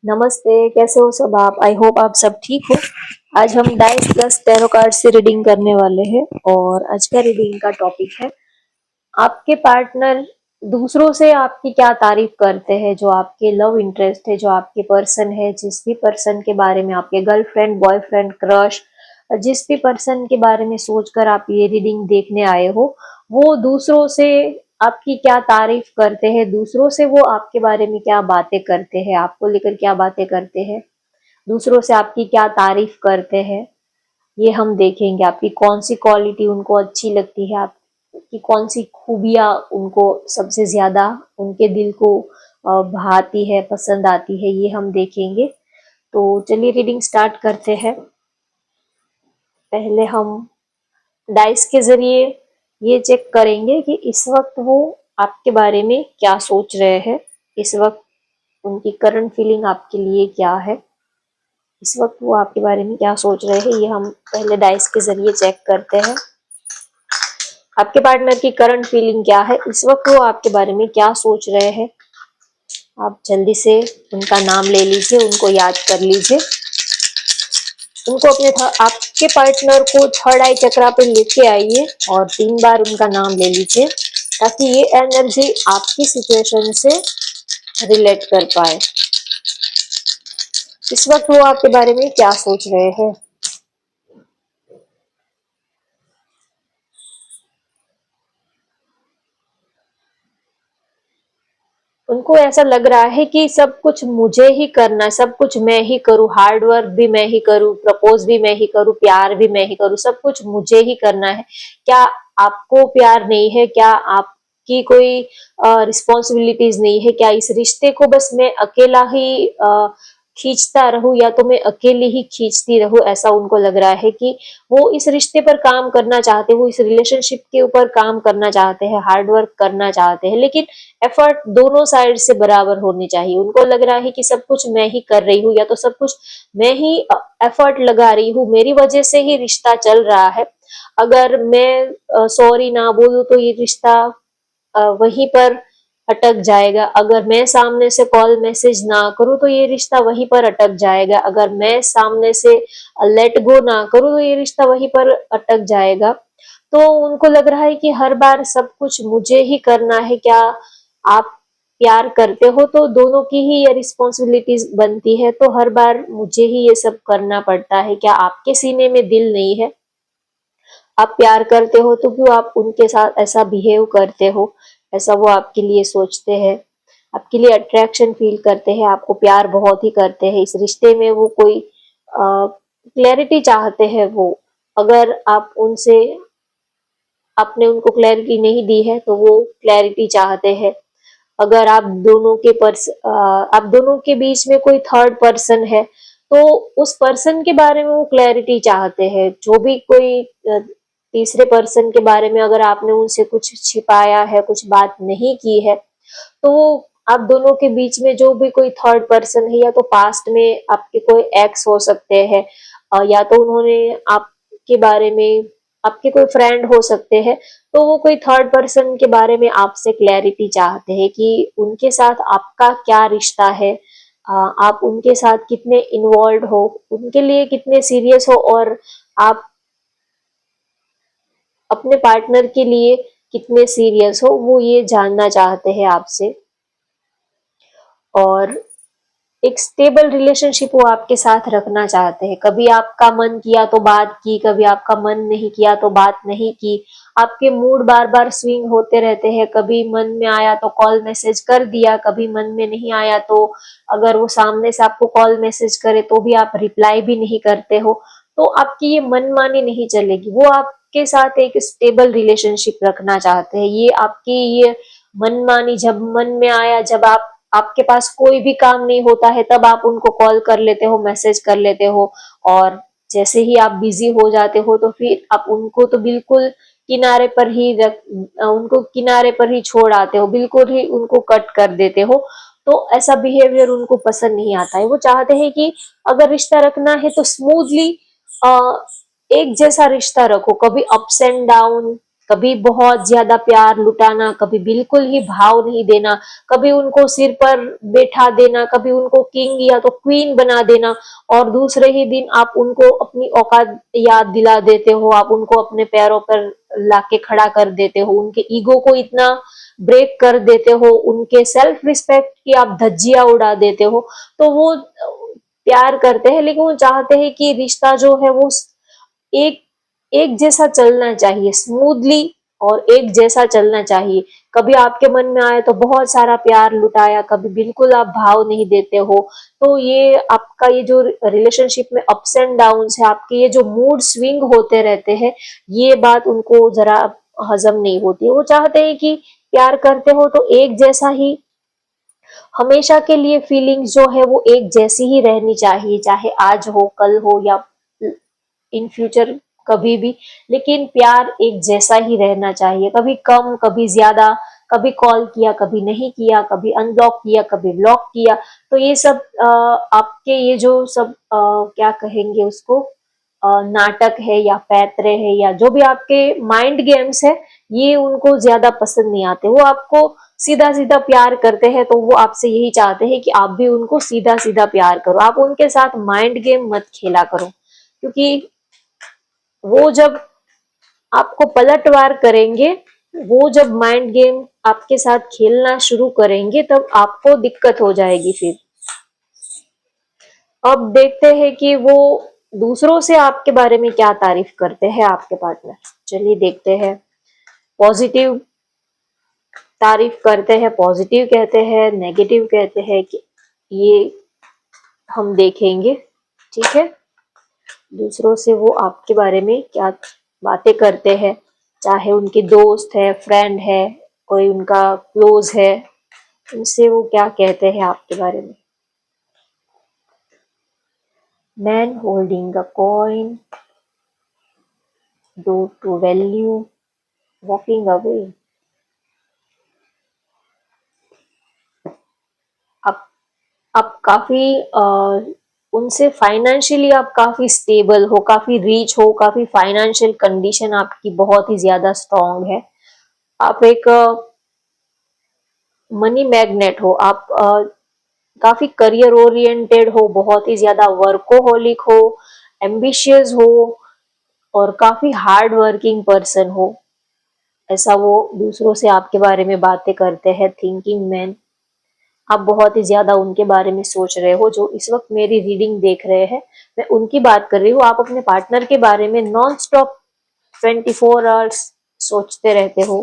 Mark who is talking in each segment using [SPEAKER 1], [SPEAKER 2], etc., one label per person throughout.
[SPEAKER 1] नमस्ते, कैसे हो सब आप? आई होप आप सब ठीक हो। आज हम डाइस प्लस टैरो कार्ड से रीडिंग करने वाले हैं और आज का रीडिंग का टॉपिक है आपके पार्टनर दूसरों से आपकी क्या तारीफ करते हैं। जो आपके लव इंटरेस्ट है, जो आपके पर्सन है, जिस भी पर्सन के बारे में, आपके गर्लफ्रेंड, बॉयफ्रेंड, क्रश, जिस भी पर्सन के बारे में सोचकर आप ये रीडिंग देखने आए हो, वो दूसरों से आपकी क्या तारीफ करते हैं, दूसरों से वो आपके बारे में क्या बातें करते हैं, आपको लेकर क्या बातें करते हैं, दूसरों से आपकी क्या तारीफ करते हैं, ये हम देखेंगे। आपकी कौन सी क्वालिटी उनको अच्छी लगती है, आपकी कौन सी खूबियाँ उनको सबसे ज्यादा उनके दिल को भाती है, पसंद आती है, ये हम देखेंगे। तो चलिए रीडिंग स्टार्ट करते हैं। पहले हम डाइस के जरिए ये चेक करेंगे कि इस वक्त वो आपके बारे में क्या सोच रहे हैं, इस वक्त उनकी करंट फीलिंग आपके लिए क्या है, इस वक्त वो आपके बारे में क्या सोच रहे हैं, ये हम पहले डाइस के जरिए चेक करते हैं। आपके पार्टनर की करंट फीलिंग क्या है, इस वक्त वो आपके बारे में क्या सोच रहे हैं। आप जल्दी से उनका नाम ले लीजिए, उनको याद कर लीजिए, उनको आपके पार्टनर को थर्ड आई चक्रा पे लेके आइए और 3 बार उनका नाम ले लीजिए ताकि ये एनर्जी आपकी सिचुएशन से रिलेट कर पाए। इस वक्त वो आपके बारे में क्या सोच रहे हैं। उनको ऐसा लग रहा है कि सब कुछ मुझे ही करना है, सब कुछ मैं ही करूँ, हार्ड वर्क भी मैं ही करूँ, प्रपोज भी मैं ही करूँ, प्यार भी मैं ही करूँ, सब कुछ मुझे ही करना है। क्या आपको प्यार नहीं है? क्या आपकी कोई रिस्पॉन्सिबिलिटीज नहीं है? क्या इस रिश्ते को बस मैं अकेला ही खींचता रहूं या तो मैं अकेली ही खींचती रहूं? ऐसा उनको लग रहा है कि वो इस रिश्ते पर काम करना चाहते हैं, वो इस रिलेशनशिप के ऊपर काम करना चाहते हैं, हार्ड वर्क करना चाहते हैं, लेकिन एफर्ट दोनों साइड से बराबर होनी चाहिए। उनको लग रहा है कि सब कुछ मैं ही कर रही हूँ या तो सब कुछ मैं ही एफर्ट लगा रही हूँ, मेरी वजह से ही रिश्ता चल रहा है। अगर मैं सॉरी ना बोलूँ तो ये रिश्ता वहीं पर अटक जाएगा। अगर मैं सामने से कॉल मैसेज ना करूँ तो ये रिश्ता वहीं पर अटक जाएगा। अगर मैं सामने से लेट गो ना करूँ तो ये रिश्ता वहीं पर अटक जाएगा। तो उनको लग रहा है कि हर बार सब कुछ मुझे ही करना है। क्या आप प्यार करते हो तो दोनों की ही ये रिस्पॉन्सिबिलिटीज बनती है, तो हर बार मुझे ही ये सब करना पड़ता है? क्या आपके सीने में दिल नहीं है? आप प्यार करते हो तो क्यों आप उनके साथ ऐसा बिहेव करते हो? ऐसा वो आपके लिए सोचते हैं, आपके लिए अट्रैक्शन फील करते हैं, आपको प्यार बहुत ही करते हैं। इस रिश्ते में वो कोई क्लैरिटी चाहते हैं। वो अगर आप उनसे आपने उनको क्लैरिटी नहीं दी है तो वो क्लैरिटी चाहते हैं। अगर आप दोनों के बीच में कोई थर्ड पर्सन है तो उस पर्सन के बारे में वो क्लैरिटी चाहते हैं। जो भी कोई तीसरे पर्सन के बारे में अगर आपने उनसे कुछ छिपाया है, कुछ बात नहीं की है, तो वो आप दोनों के बीच में जो भी कोई थर्ड पर्सन है, या तो पास्ट में आपके कोई एक्स हो सकते हैं, या तो उन्होंने आपके बारे में आपके कोई फ्रेंड हो सकते हैं, तो वो कोई थर्ड पर्सन के बारे में आपसे क्लैरिटी चाहते हैं कि उनके साथ आपका क्या रिश्ता है, आप उनके साथ कितने इन्वॉल्व हो, उनके लिए कितने सीरियस हो, और आप अपने पार्टनर के लिए कितने सीरियस हो, वो ये जानना चाहते हैं आपसे। और एक स्टेबल रिलेशनशिप वो आपके साथ रखना चाहते हैं। कभी आपका मन किया तो बात की, कभी आपका मन नहीं किया तो बात नहीं की। आपके मूड बार बार स्विंग होते रहते हैं, कभी मन में आया तो कॉल मैसेज कर दिया, कभी मन में नहीं आया तो अगर वो सामने से आपको कॉल मैसेज करे तो भी आप रिप्लाई भी नहीं करते हो। तो आपकी ये मनमानी नहीं चलेगी। वो आपके साथ एक स्टेबल रिलेशनशिप रखना चाहते हैं। ये आपकी ये मनमानी जब मन में आया, जब आपके पास कोई भी काम नहीं होता है, तब आप उनको कॉल कर लेते हो, मैसेज कर लेते हो, और जैसे ही आप बिजी हो जाते हो तो फिर आप उनको तो बिल्कुल उनको किनारे पर ही छोड़ आते हो, बिल्कुल ही उनको कट कर देते हो। तो ऐसा बिहेवियर उनको पसंद नहीं आता है। वो चाहते हैं कि अगर रिश्ता रखना है तो स्मूथली एक जैसा रिश्ता रखो, कभी अप्स एंड डाउन कभी बहुत ज्यादा प्यार लुटाना, कभी बिल्कुल ही भाव नहीं देना, कभी उनको सिर पर बैठा देना, कभी उनको किंग या तो क्वीन बना देना, और दूसरे ही दिन आप उनको अपनी औकात याद दिला देते हो, आप उनको अपने पैरों पर लाके खड़ा कर देते हो, उनके ईगो को इतना ब्रेक कर देते हो, उनके सेल्फ रिस्पेक्ट की आप धज्जियां उड़ा देते हो। तो वो प्यार करते हैं, लेकिन वो चाहते हैं कि रिश्ता जो है वो एक एक जैसा चलना चाहिए, स्मूथली और एक जैसा चलना चाहिए। कभी आपके मन में आए तो बहुत सारा प्यार लुटाया, कभी बिल्कुल आप भाव नहीं देते हो। तो ये आपका ये जो रिलेशनशिप में अप्स एंड डाउन्स है, आपके ये जो मूड स्विंग होते रहते हैं, ये बात उनको जरा हजम नहीं होती। वो चाहते हैं कि प्यार करते हो तो एक जैसा ही, हमेशा के लिए फीलिंग्स जो है वो एक जैसी ही रहनी चाहिए, चाहे आज हो, कल हो, या इन फ्यूचर कभी भी, लेकिन प्यार एक जैसा ही रहना चाहिए। कभी कम, कभी ज्यादा, कभी कॉल किया, कभी नहीं किया, कभी अनब्लॉक किया, कभी ब्लॉक किया। तो ये सब आपके ये जो सब क्या कहेंगे उसको, नाटक है या पैतरे है या जो भी आपके माइंड गेम्स है, ये उनको ज्यादा पसंद नहीं आते। वो आपको सीधा सीधा प्यार करते हैं, तो वो आपसे यही चाहते हैं कि आप भी उनको सीधा सीधा प्यार करो, आप उनके साथ माइंड गेम मत खेला करो। क्योंकि वो जब आपको पलटवार करेंगे, वो जब माइंड गेम आपके साथ खेलना शुरू करेंगे, तब आपको दिक्कत हो जाएगी फिर। अब देखते हैं कि वो दूसरों से आपके बारे में क्या तारीफ करते हैं आपके पार्टनर। चलिए देखते हैं। पॉजिटिव तारीफ करते हैं, पॉजिटिव कहते हैं, नेगेटिव कहते हैं, कि ये हम देखेंगे। ठीक है, दूसरों से वो आपके बारे में क्या बातें करते हैं, चाहे उनके दोस्त है, फ्रेंड है, कोई उनका क्लोज है, उनसे वो क्या कहते हैं आपके बारे में। Man holding a coin, do to value, walking away. आप आप काफी उनसे फाइनेंशियली आप काफी स्टेबल हो, काफी रीच हो, काफी फाइनेंशियल कंडीशन आपकी बहुत ही ज्यादा स्ट्रांग है। आप एक मनी मैग्नेट हो, आप काफी करियर ओरिएंटेड हो, बहुत ही ज्यादा वर्कोहोलिक हो, एम्बिशियस हो, और काफी हार्ड वर्किंग पर्सन हो, ऐसा वो दूसरों से आपके बारे में बातें करते हैं। थिंकिंग मैन, आप बहुत ही ज्यादा उनके बारे में सोच रहे हो। जो इस वक्त मेरी रीडिंग देख रहे हैं, मैं उनकी बात कर रही हूँ। आप अपने पार्टनर के बारे में नॉन स्टॉप 24 आवर्स सोचते रहते हो।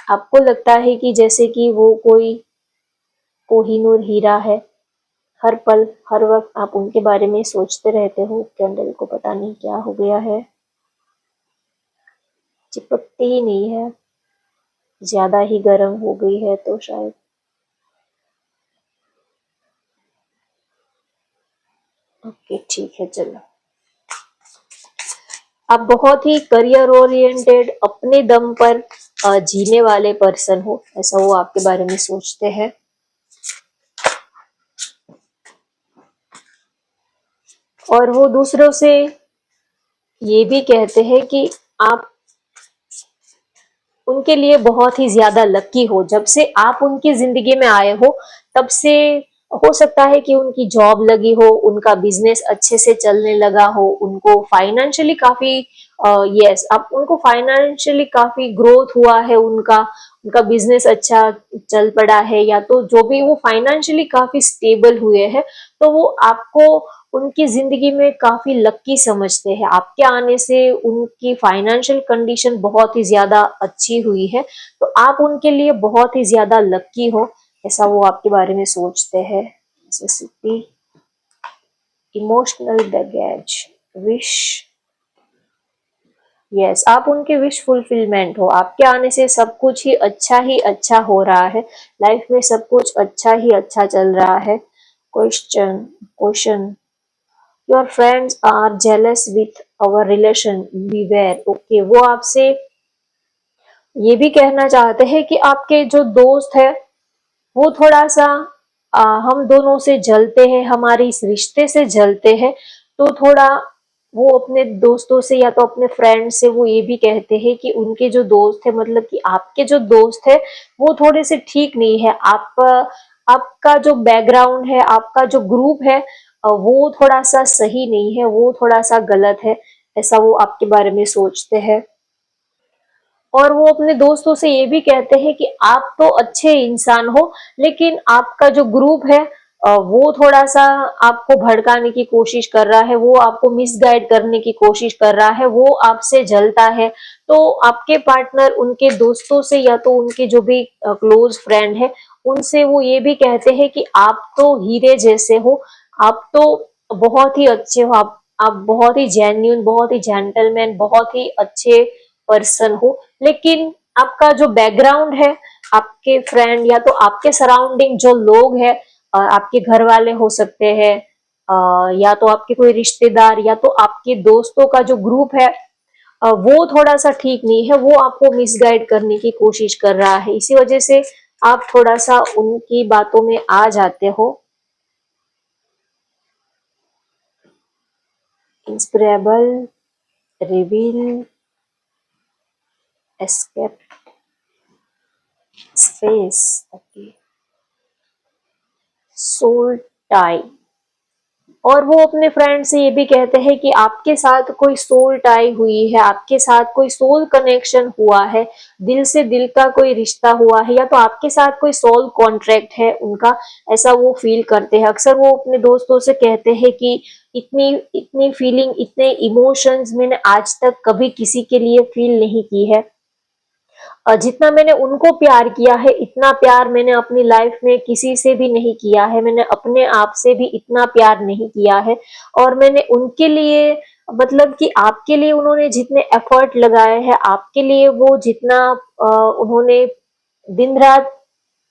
[SPEAKER 1] आपको लगता है कि जैसे कि वो कोई कोहिनूर हीरा है। हर पल हर वक्त आप उनके बारे में सोचते रहते हो। कैंडल को पता नहीं क्या हो गया है, चिपकती ही नहीं है, ज्यादा ही गर्म हो गई है तो शायद। ओके ठीक है, चलो। आप बहुत ही करियर ओरिएंटेड, अपने दम पर जीने वाले पर्सन हो, ऐसा वो आपके बारे में सोचते हैं। और वो दूसरों से ये भी कहते हैं कि आप उनके लिए बहुत ही ज्यादा लकी हो। जब से आप उनकी जिंदगी में आए हो, तब से हो सकता है कि उनकी जॉब लगी हो, उनका बिजनेस अच्छे से चलने लगा हो, उनको फाइनेंशियली काफी यस, अब उनको फाइनेंशियली काफी ग्रोथ हुआ है, उनका उनका बिजनेस अच्छा चल पड़ा है, या तो जो भी वो फाइनेंशियली काफी स्टेबल हुए हैं, तो वो आपको उनकी जिंदगी में काफी लकी समझते हैं। आपके आने से उनकी फाइनेंशियल कंडीशन बहुत ही ज्यादा अच्छी हुई है, तो आप उनके लिए बहुत ही ज्यादा लकी हो, ऐसा वो आपके बारे में सोचते हैं। Necessity, emotional baggage, wish, yes, आप उनके विश फुलफिलमेंट हो। आपके आने से सब कुछ ही अच्छा हो रहा है, लाइफ में सब कुछ अच्छा ही अच्छा चल रहा है। Question question, your friends are jealous with our relation, beware. Okay, वो आपसे ये भी कहना चाहते हैं कि आपके जो दोस्त है वो थोड़ा सा हम दोनों से जलते हैं, हमारे इस रिश्ते से जलते हैं, तो थोड़ा वो अपने दोस्तों से या तो अपने फ्रेंड से वो ये भी कहते हैं कि उनके जो दोस्त है, मतलब कि आपके जो दोस्त है वो थोड़े से ठीक नहीं है। आपका जो बैकग्राउंड है, आपका जो ग्रुप है, वो थोड़ा सा सही नहीं है, वो थोड़ा सा गलत है, ऐसा वो आपके बारे में सोचते हैं। और वो अपने दोस्तों से ये भी कहते हैं कि आप तो अच्छे इंसान हो, लेकिन आपका जो ग्रुप है वो थोड़ा सा आपको भड़काने की कोशिश कर रहा है, वो आपको मिसगाइड करने की कोशिश कर रहा है, वो आपसे जलता है। तो आपके पार्टनर उनके दोस्तों से या तो उनके जो भी क्लोज फ्रेंड है, उनसे वो ये भी कहते हैं कि आप तो हीरे जैसे हो, आप तो बहुत ही अच्छे हो, आप बहुत ही जेन्युइन, बहुत ही जेंटलमैन, बहुत ही अच्छे पर्सन हो, लेकिन आपका जो बैकग्राउंड है, आपके फ्रेंड या तो आपके सराउंडिंग जो लोग हैं, आपके घर वाले हो सकते हैं, या तो आपके कोई रिश्तेदार या तो आपके दोस्तों का जो ग्रुप है, वो थोड़ा सा ठीक नहीं है, वो आपको मिसगाइड करने की कोशिश कर रहा है। इसी वजह से आप थोड़ा सा उनकी बातों में आ जाते हो। Inspirable, reveal, escape, space, okay, soul tie. और वो अपने फ्रेंड से ये भी कहते हैं कि आपके साथ कोई सोल टाई हुई है, आपके साथ कोई सोल कनेक्शन हुआ है, दिल से दिल का कोई रिश्ता हुआ है, या तो आपके साथ कोई सोल कॉन्ट्रैक्ट है उनका, ऐसा वो फील करते हैं। अक्सर वो अपने दोस्तों से कहते हैं कि इतनी इतनी फीलिंग, इतने इमोशंस मैंने आज तक कभी किसी के लिए फील नहीं की है। जितना मैंने उनको प्यार किया है, इतना प्यार मैंने अपनी लाइफ में किसी से भी नहीं किया है। मैंने अपने आप से भी इतना प्यार नहीं किया है। और मैंने उनके लिए, मतलब कि आपके लिए उन्होंने जितने एफर्ट लगाए हैं, आपके लिए वो जितना उन्होंने दिन रात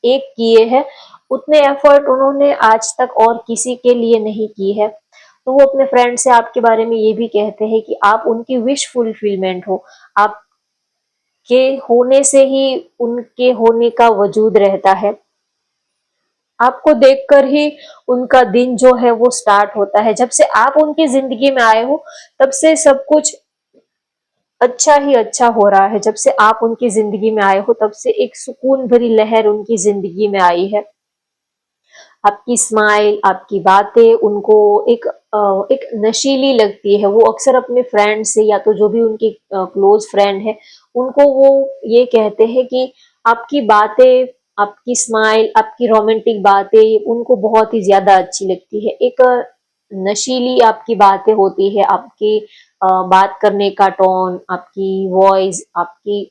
[SPEAKER 1] एक किए हैं, उतने एफर्ट उन्होंने आज तक और किसी के लिए नहीं की है। तो वो अपने फ्रेंड से आपके बारे में ये भी कहते हैं कि आप उनकी विश फुलफिलमेंट हो। आप के होने से ही उनके होने का वजूद रहता है। आपको देखकर ही उनका दिन जो है वो स्टार्ट होता है। जब से आप उनकी जिंदगी में आए हो, तब से सब कुछ अच्छा ही अच्छा हो रहा है। जब से आप उनकी जिंदगी में आए हो, तब से एक सुकून भरी लहर उनकी जिंदगी में आई है। आपकी स्माइल, आपकी बातें उनको एक नशीली लगती है। वो अक्सर अपने फ्रेंड से या तो जो भी उनके क्लोज फ्रेंड है, उनको वो ये कहते हैं कि आपकी बातें, आपकी स्माइल, आपकी रोमांटिक बातें उनको बहुत ही ज्यादा अच्छी लगती है। एक नशीली आपकी बातें होती है, आपकी बात करने का टोन, आपकी वॉइस, आपकी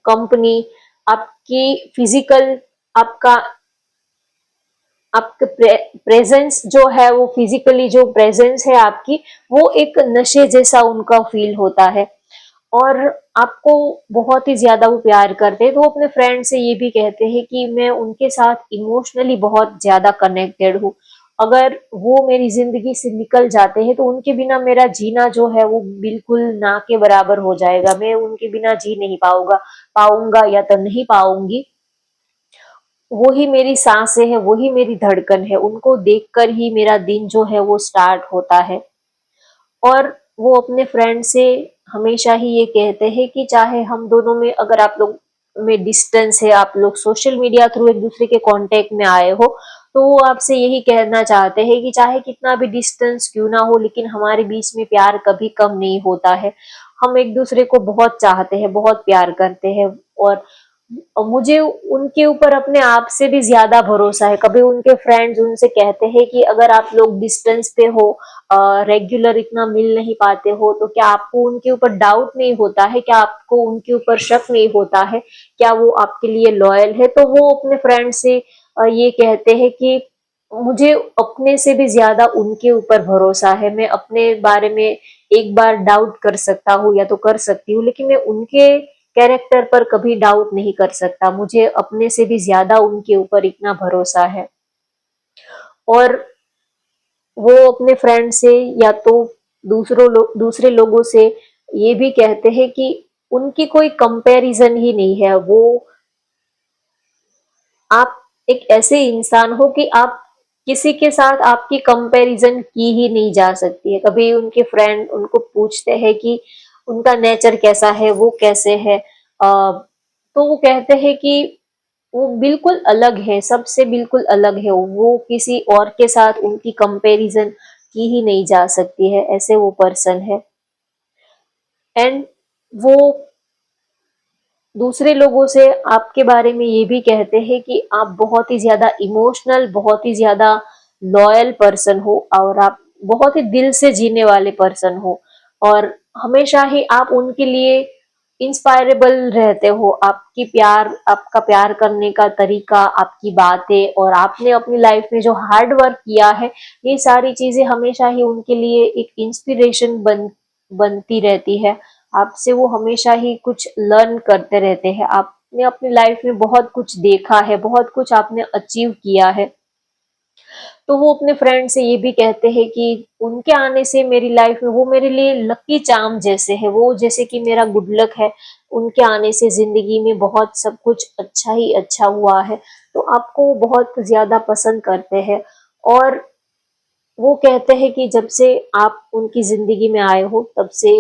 [SPEAKER 1] कंपनी, आपकी फिजिकल, आपका आपके प्रेजेंस जो है, वो फिजिकली जो प्रेजेंस है आपकी, वो एक नशे जैसा उनका फील होता है। और आपको बहुत ही ज्यादा वो प्यार करते हैं। तो वो अपने फ्रेंड से ये भी कहते हैं कि मैं उनके साथ इमोशनली बहुत ज्यादा कनेक्टेड हूँ। अगर वो मेरी जिंदगी से निकल जाते हैं तो उनके बिना मेरा जीना जो है वो बिल्कुल ना के बराबर हो जाएगा। मैं उनके बिना जी नहीं पाऊंगा या तो नहीं पाऊंगी। वो ही मेरी सांसें है, वो ही मेरी धड़कन है, उनको देखकर ही मेरा दिन जो है वो स्टार्ट होता है। और वो अपने फ्रेंड से हमेशा ही ये कहते हैं कि चाहे हम दोनों में, अगर आप लोग में डिस्टेंस है, आप लोग सोशल मीडिया थ्रू एक दूसरे के कांटेक्ट में आए हो, तो वो आपसे यही कहना चाहते हैं कि चाहे कितना भी डिस्टेंस क्यों ना हो, लेकिन हमारे बीच में प्यार कभी कम नहीं होता है। हम एक दूसरे को बहुत चाहते हैं, बहुत प्यार करते हैं। और मुझे उनके ऊपर अपने आप से भी ज्यादा भरोसा है। कभी उनके फ्रेंड्स उनसे कहते हैं कि अगर आप लोग डिस्टेंस पे हो, रेगुलर इतना मिल नहीं पाते हो, तो क्या आपको उनके ऊपर डाउट नहीं होता है? क्या आपको उनके ऊपर शक नहीं होता है? क्या वो आपके लिए लॉयल है? तो वो अपने फ्रेंड से ये कहते हैं कि मुझे अपने से भी ज्यादा उनके ऊपर भरोसा है। मैं अपने बारे में एक बार डाउट कर सकता हूँ या तो कर सकती हूँ, लेकिन मैं उनके कैरेक्टर पर कभी डाउट नहीं कर सकता। मुझे अपने से भी ज्यादा उनके ऊपर इतना भरोसा है। और वो अपने फ्रेंड से या तो दूसरे लोगों से ये भी कहते हैं कि उनकी कोई कंपैरिजन ही नहीं है। वो, आप एक ऐसे इंसान हो कि आप किसी के साथ आपकी कंपैरिजन की ही नहीं जा सकती है। कभी उनके फ्रेंड उनको पूछते हैं कि उनका नेचर कैसा है, वो कैसे है, तो वो कहते हैं कि वो बिल्कुल अलग है, सबसे बिल्कुल अलग है, वो किसी और के साथ उनकी कंपैरिजन की ही नहीं जा सकती है, ऐसे वो पर्सन है। एंड वो दूसरे लोगों से आपके बारे में ये भी कहते हैं कि आप बहुत ही ज्यादा इमोशनल, बहुत ही ज्यादा लॉयल पर्सन हो, और आप बहुत ही दिल से जीने वाले पर्सन हो, और हमेशा ही आप उनके लिए इंस्पायरेबल रहते हो। आपकी प्यार, आपका प्यार करने का तरीका, आपकी बातें, और आपने अपनी लाइफ में जो हार्ड वर्क किया है, ये सारी चीजें हमेशा ही उनके लिए एक इंस्पिरेशन बनती रहती है। आपसे वो हमेशा ही कुछ लर्न करते रहते हैं। आपने अपनी लाइफ में बहुत कुछ देखा है, बहुत कुछ आपने अचीव किया है। तो वो अपने फ्रेंड से ये भी कहते हैं कि उनके आने से मेरी लाइफ में वो मेरे लिए लकी चार्म जैसे है, वो जैसे कि मेरा गुड लक है। उनके आने से जिंदगी में बहुत सब कुछ अच्छा ही अच्छा हुआ है। तो आपको वो बहुत ज्यादा पसंद करते हैं। और वो कहते हैं कि जब से आप उनकी जिंदगी में आए हो, तब से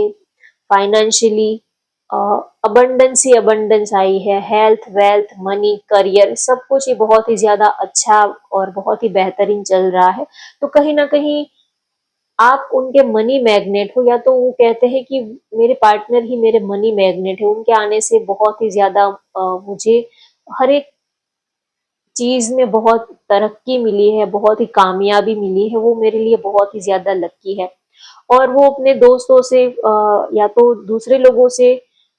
[SPEAKER 1] फाइनेंशियली अबंडेंस ही अबंडेंस आई है। हेल्थ, वेल्थ, मनी, करियर, सब कुछ ही बहुत ही ज्यादा अच्छा और बहुत ही बेहतरीन चल रहा है। तो कहीं ना कहीं आप उनके मनी मैग्नेट हो, या तो वो कहते हैं कि मेरे पार्टनर ही मेरे मनी मैग्नेट है। उनके आने से बहुत ही ज्यादा मुझे हर एक चीज में बहुत तरक्की मिली है, बहुत ही कामयाबी मिली है। वो मेरे लिए बहुत ही ज्यादा लकी है। और वो अपने दोस्तों से या तो दूसरे लोगों से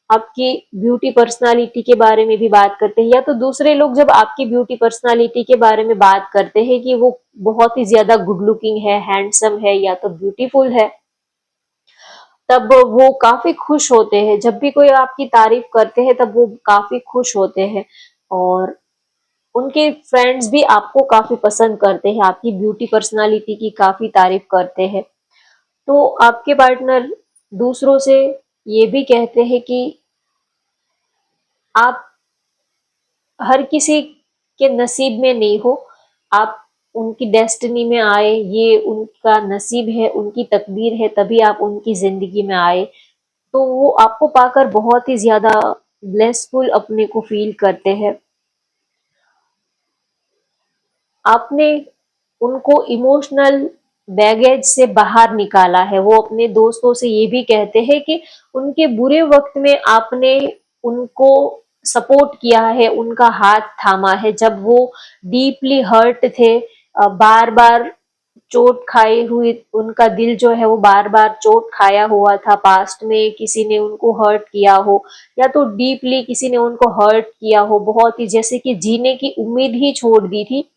[SPEAKER 1] आपकी ब्यूटी पर्सनालिटी के बारे में भी बात करते हैं, या तो दूसरे लोग जब आपकी ब्यूटी पर्सनालिटी के बारे में बात करते हैं कि वो बहुत ही ज्यादा गुड लुकिंग है, हैंडसम है, या तो ब्यूटीफुल है, तब वो काफी खुश होते हैं। जब भी कोई आपकी तारीफ करते हैं, तब वो काफी खुश होते हैं। और उनके फ्रेंड्स भी आपको काफी पसंद करते हैं, आपकी ब्यूटी पर्सनालिटी की काफी तारीफ करते हैं। तो आपके पार्टनर दूसरों से ये भी कहते हैं कि आप हर किसी के नसीब में नहीं हो, आप उनकी डेस्टिनी में आए, ये उनका नसीब है, उनकी तकदीर है, तभी आप उनकी जिंदगी में आए। तो वो आपको पाकर बहुत ही ज्यादा ब्लेसफुल अपने को फील करते हैं। आपने उनको इमोशनल बैगेज से बाहर निकाला है। वो अपने दोस्तों से ये भी कहते हैं कि उनके बुरे वक्त में आपने उनको सपोर्ट किया है, उनका हाथ थामा है। जब वो डीपली हर्ट थे, बार बार चोट खाई हुई, उनका दिल जो है वो बार बार चोट खाया हुआ था, पास्ट में किसी ने उनको हर्ट किया हो, या तो डीपली किसी ने उनको हर्ट किया हो, बहुत ही जैसे कि जीने की उम्मीद ही छोड़ दी थी।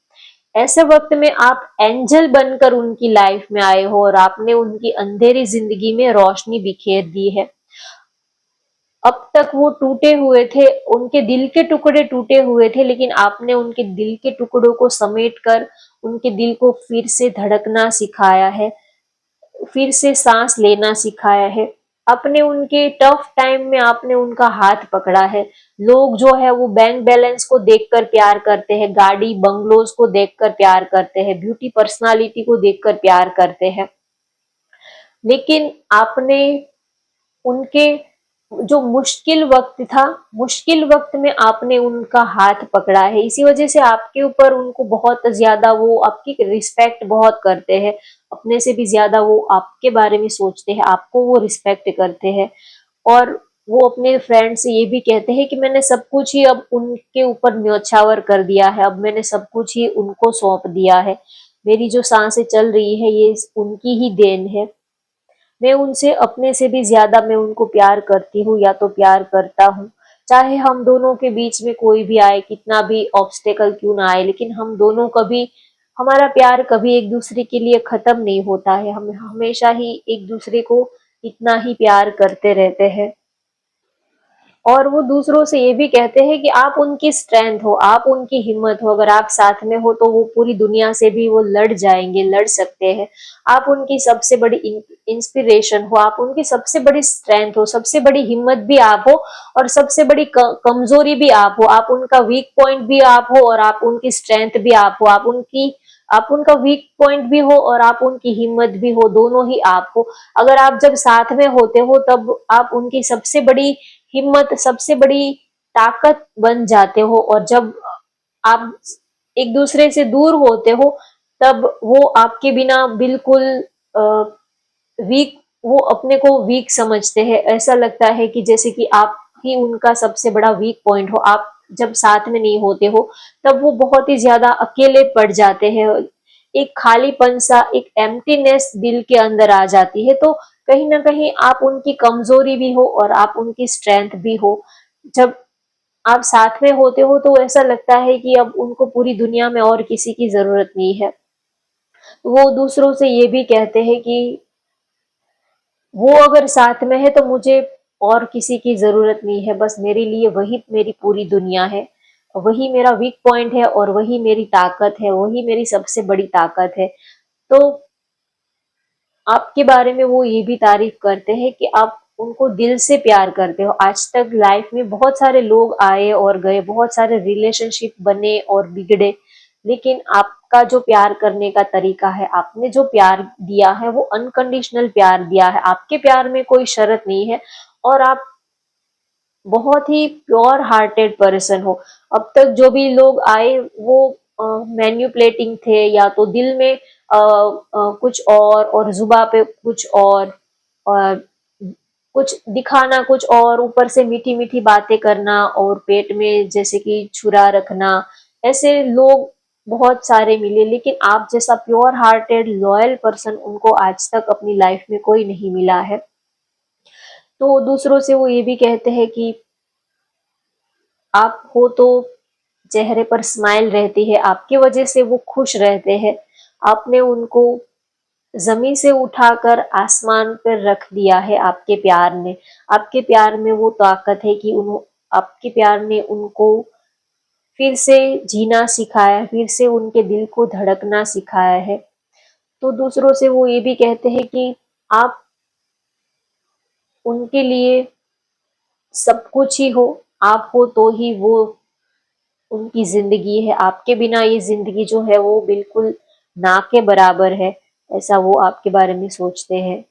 [SPEAKER 1] ऐसे वक्त में आप एंजल बनकर उनकी लाइफ में आए हो, और आपने उनकी अंधेरी जिंदगी में रोशनी बिखेर दी है। अब तक वो टूटे हुए थे, उनके दिल के टुकड़े टूटे हुए थे, लेकिन आपने उनके दिल के टुकड़ों को समेट कर उनके दिल को फिर से धड़कना सिखाया है, फिर से सांस लेना सिखाया है। अपने उनके टफ टाइम में आपने उनका हाथ पकड़ा है। लोग जो है वो बैंक बैलेंस को देखकर प्यार करते हैं, गाड़ी बंगलोज को देखकर प्यार करते हैं, ब्यूटी पर्सनालिटी को देखकर प्यार करते हैं, लेकिन आपने उनके जो मुश्किल वक्त था, मुश्किल वक्त में आपने उनका हाथ पकड़ा है। इसी वजह से आपके ऊपर उनको बहुत ज्यादा, वो आपकी रिस्पेक्ट बहुत करते हैं। अपने से भी ज्यादा वो आपके बारे में सोचते हैं, आपको वो रिस्पेक्ट करते हैं। और वो अपने फ्रेंड से ये भी कहते हैं कि मैंने सब कुछ ही अब उनके ऊपर न्योछावर कर दिया है, अब मैंने सब कुछ ही उनको सौंप दिया है। मेरी जो सांसें चल रही है, ये उनकी ही देन है। मैं उनसे अपने से भी ज्यादा मैं उनको प्यार करती हूँ, या तो प्यार करता हूँ। चाहे हम दोनों के बीच में कोई भी आए, कितना भी ऑब्स्टेकल क्यों ना आए, लेकिन हम दोनों कभी, हमारा प्यार कभी एक दूसरे के लिए खत्म नहीं होता है। हम हमेशा ही एक दूसरे को इतना ही प्यार करते रहते हैं। और वो दूसरों से ये भी कहते हैं कि आप उनकी स्ट्रेंथ हो, आप उनकी हिम्मत हो। अगर आप साथ में हो तो वो पूरी दुनिया से भी वो लड़ जाएंगे, लड़ सकते हैं। आप उनकी सबसे बड़ी इंस्पिरेशन हो, आप उनकी सबसे बड़ी स्ट्रेंथ हो, सबसे बड़ी हिम्मत भी आप हो, और सबसे बड़ी कमजोरी भी आप हो। आप उनका वीक पॉइंट भी आप हो, और आप उनकी स्ट्रेंथ भी आप हो। आप उनकी आप उनका वीक पॉइंट भी हो और आप उनकी हिम्मत भी हो, दोनों ही आप हो। अगर आप जब साथ में होते हो तब आप उनकी सबसे बड़ी हिम्मत, सबसे बड़ी ताकत बन जाते हो, और जब आप एक दूसरे से दूर होते हो तब वो आपके बिना बिल्कुल वीक, वो अपने को वीक समझते हैं। ऐसा लगता है कि जैसे कि आप ही उनका सबसे बड़ा वीक पॉइंट हो। आप जब साथ में नहीं होते हो तब वो बहुत ही ज्यादा अकेले पड़ जाते हैं। एक खालीपन सा, एक एम्प्टीनेस दिल के अंदर आ जाती है। तो कहीं ना कहीं आप उनकी कमजोरी भी हो और आप उनकी स्ट्रेंथ भी हो। जब आप साथ में होते हो तो ऐसा लगता है कि अब उनको पूरी दुनिया में और किसी की जरूरत नहीं है। वो दूसरों से ये भी कहते हैं कि वो अगर साथ में है तो मुझे और किसी की जरूरत नहीं है, बस मेरे लिए वही मेरी पूरी दुनिया है। वही मेरा वीक पॉइंट है और वही मेरी ताकत है, वही मेरी सबसे बड़ी ताकत है। तो आपके बारे में वो ये भी तारीफ करते हैं कि आप उनको दिल से प्यार करते हो। आज तक लाइफ में बहुत सारे लोग आए और गए, बहुत सारे रिलेशनशिप बने और बिगड़े, लेकिन आपका जो प्यार करने का तरीका है, आपने जो प्यार दिया है वो अनकंडीशनल प्यार दिया है। आपके प्यार में कोई शर्त नहीं है और आप बहुत ही प्योर हार्टेड पर्सन हो। अब तक जो भी लोग आए वो मैन्युपुलेटिंग थे, या तो दिल में कुछ और जुबा पे कुछ और कुछ दिखाना कुछ और, ऊपर से मीठी मीठी बातें करना और पेट में जैसे कि छुरा रखना। ऐसे लोग बहुत सारे मिले, लेकिन आप जैसा प्योर हार्टेड लॉयल पर्सन उनको आज तक अपनी लाइफ में कोई नहीं मिला है। तो दूसरों से वो ये भी कहते हैं कि आप हो तो चेहरे पर स्माइल रहती है, आपकी वजह से वो खुश रहते हैं। आपने उनको जमीन से उठाकर आसमान पर रख दिया है आपके प्यार ने। आपके प्यार में वो ताकत है कि आपके प्यार ने उनको फिर से जीना सिखाया, फिर से उनके दिल को धड़कना सिखाया है। तो दूसरों से वो ये भी कहते हैं कि आप उनके लिए सब कुछ ही हो। आप हो तो ही वो उनकी जिंदगी है। आपके बिना ये जिंदगी जो है वो बिल्कुल ना के बराबर है, ऐसा वो आपके बारे में सोचते हैं।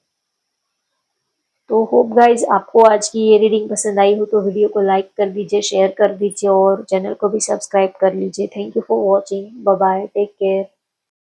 [SPEAKER 1] तो होप गाइज आपको आज की ये रीडिंग पसंद आई हो तो वीडियो को लाइक कर दीजिए, शेयर कर दीजिए और चैनल को भी सब्सक्राइब कर लीजिए। Thank you for watching. Bye bye, take care.